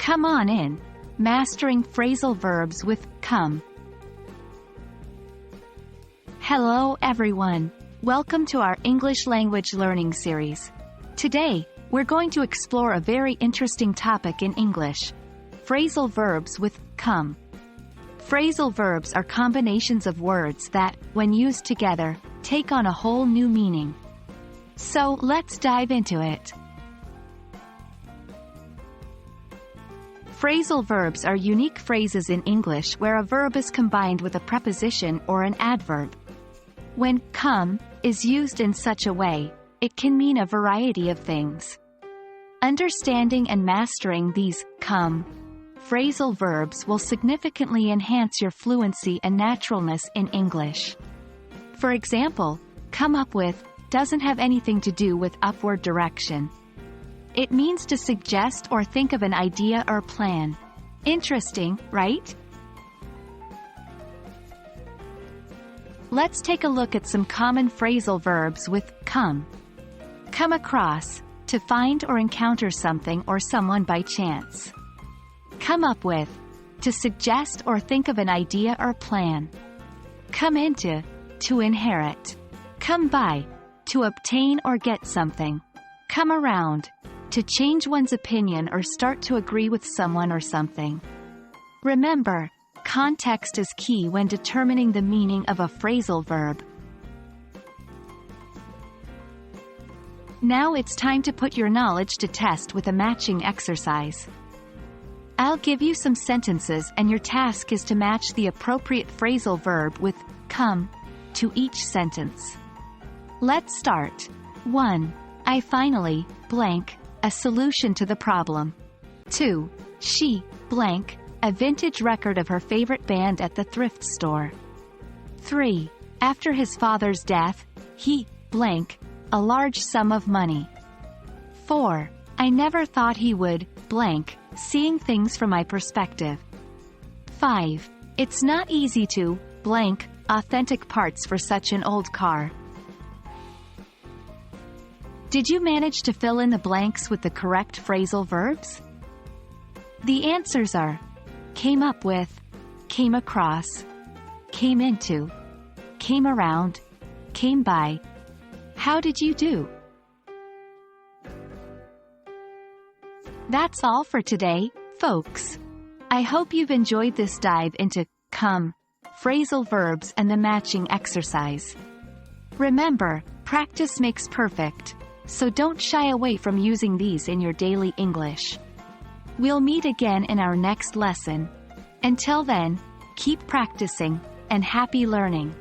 Come on in. Mastering phrasal verbs with come. Hello everyone. Welcome to our English language learning series. Today, we're going to explore a very interesting topic in English. Phrasal verbs with come. Phrasal verbs are combinations of words that, when used together, take on a whole new meaning. So, let's dive into it. Phrasal verbs are unique phrases in English where a verb is combined with a preposition or an adverb. When come is used in such a way, it can mean a variety of things. Understanding and mastering these come phrasal verbs will significantly enhance your fluency and naturalness in English. For example, come up with doesn't have anything to do with upward direction. It means to suggest or think of an idea or plan. Interesting, right? Let's take a look at some common phrasal verbs with come. Come across, to find or encounter something or someone by chance. Come up with, to suggest or think of an idea or plan. Come into, to inherit. Come by, to obtain or get something. Come around, to change one's opinion or start to agree with someone or something. Remember, context is key when determining the meaning of a phrasal verb. Now it's time to put your knowledge to test with a matching exercise. I'll give you some sentences and your task is to match the appropriate phrasal verb with come to each sentence. Let's start. 1. I finally, blank, a solution to the problem. 2. She, blank, a vintage record of her favorite band at the thrift store. 3. After his father's death, he, blank, a large sum of money. 4. I never thought he would, blank, seeing things from my perspective. 5. It's not easy to, blank, authentic parts for such an old car. Did you manage to fill in the blanks with the correct phrasal verbs? The answers are came up with, came across, came into, came around, came by. How did you do? That's all for today, folks. I hope you've enjoyed this dive into come phrasal verbs and the matching exercise. Remember, practice makes perfect. So don't shy away from using these in your daily English. We'll meet again in our next lesson. Until then, keep practicing, and happy learning.